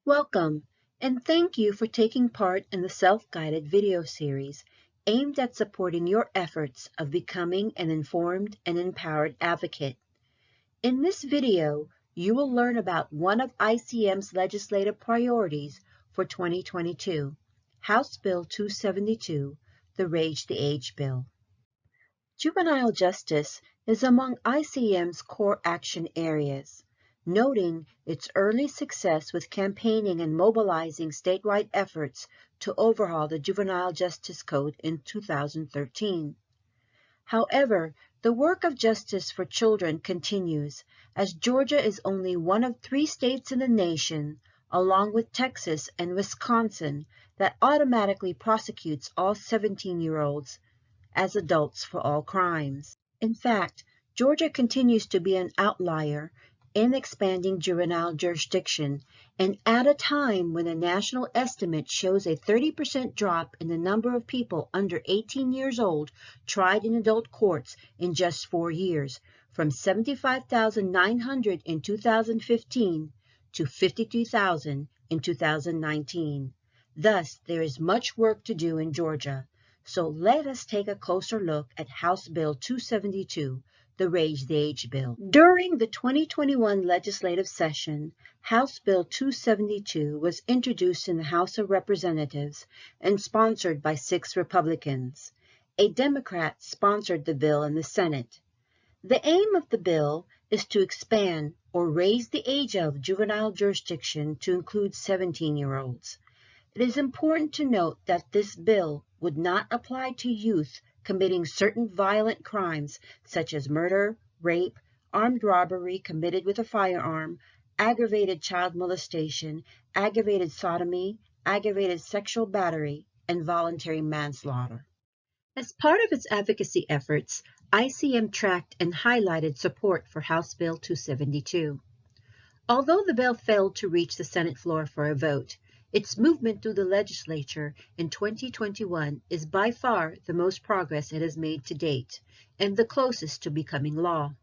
Welcome, and thank you for taking part in the self-guided video series aimed at supporting your efforts of becoming an informed and empowered advocate. In this video, you will learn about one of ICM's legislative priorities for 2022, House Bill 272, the Raise the Age Bill. Juvenile justice is among ICM's core action areas, noting its early success with campaigning and mobilizing statewide efforts to overhaul the Juvenile Justice Code in 2013. However, the work of justice for children continues, as Georgia is only one of 3 states in the nation, along with Texas and Wisconsin, that automatically prosecutes all 17-year-olds as adults for all crimes. In fact, Georgia continues to be an outlier in expanding juvenile jurisdiction, and at a time when a national estimate shows a 30% drop in the number of people under 18 years old tried in adult courts in just 4 years, from 75,900 in 2015 to 52,000 in 2019. Thus, there is much work to do in Georgia. So let us take a closer look at House Bill 272, the Raise the Age Bill. During the 2021 legislative session, House Bill 272 was introduced in the House of Representatives and sponsored by 6 Republicans. A Democrat sponsored the bill in the Senate. The aim of the bill is to expand or raise the age of juvenile jurisdiction to include 17-year-olds. It is important to note that this bill would not apply to youth committing certain violent crimes such as murder, rape, armed robbery committed with a firearm, aggravated child molestation, aggravated sodomy, aggravated sexual battery, and voluntary manslaughter. As part of its advocacy efforts, ICM tracked and highlighted support for House Bill 272. Although the bill failed to reach the Senate floor for a vote, its movement through the legislature in 2021 is by far the most progress it has made to date, and the closest to becoming law.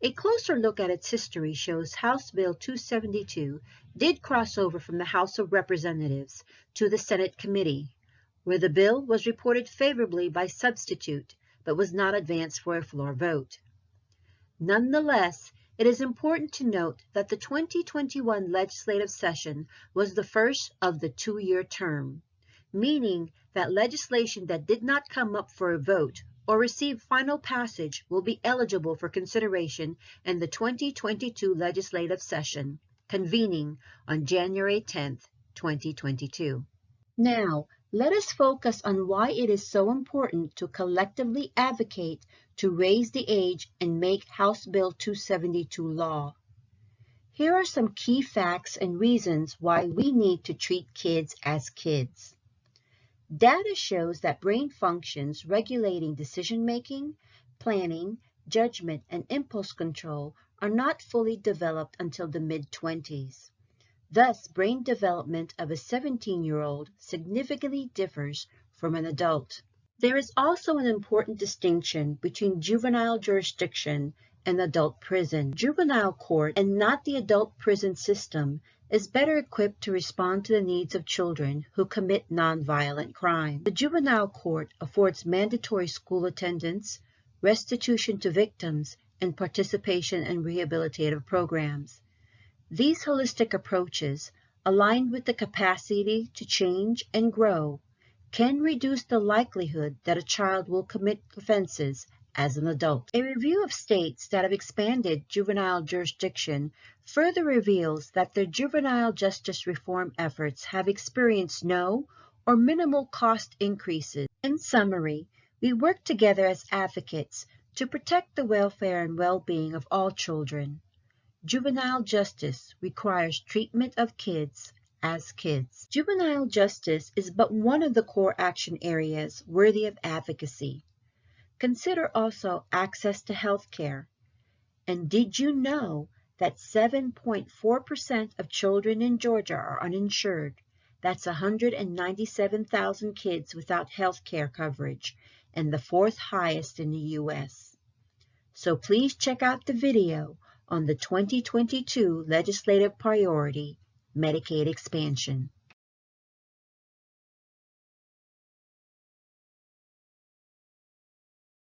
A closer look at its history shows House Bill 272 did cross over from the House of Representatives to the Senate committee, where the bill was reported favorably by substitute, but was not advanced for a floor vote. Nonetheless, it is important to note that the 2021 legislative session was the first of the 2-year term, meaning that legislation that did not come up for a vote or receive final passage will be eligible for consideration in the 2022 legislative session, convening on January 10, 2022. Now, let us focus on why it is so important to collectively advocate to raise the age and make House Bill 272 law. Here are some key facts and reasons why we need to treat kids as kids. Data shows that brain functions regulating decision-making, planning, judgment, and impulse control are not fully developed until the mid-20s. Thus, brain development of a 17-year-old significantly differs from an adult. There is also an important distinction between juvenile jurisdiction and adult prison. Juvenile court, and not the adult prison system, is better equipped to respond to the needs of children who commit nonviolent crime. The juvenile court affords mandatory school attendance, restitution to victims, and participation in rehabilitative programs. These holistic approaches, aligned with the capacity to change and grow, can reduce the likelihood that a child will commit offenses as an adult. A review of states that have expanded juvenile jurisdiction further reveals that their juvenile justice reform efforts have experienced no or minimal cost increases. In summary, we work together as advocates to protect the welfare and well-being of all children. Juvenile justice requires treatment of kids as kids. Juvenile justice is but one of the core action areas worthy of advocacy. Consider also access to health care. And did you know that 7.4% of children in Georgia are uninsured? That's 197,000 kids without health care coverage, and the 4th highest in the U.S. So please check out the video on the 2022 legislative priority, Medicaid expansion.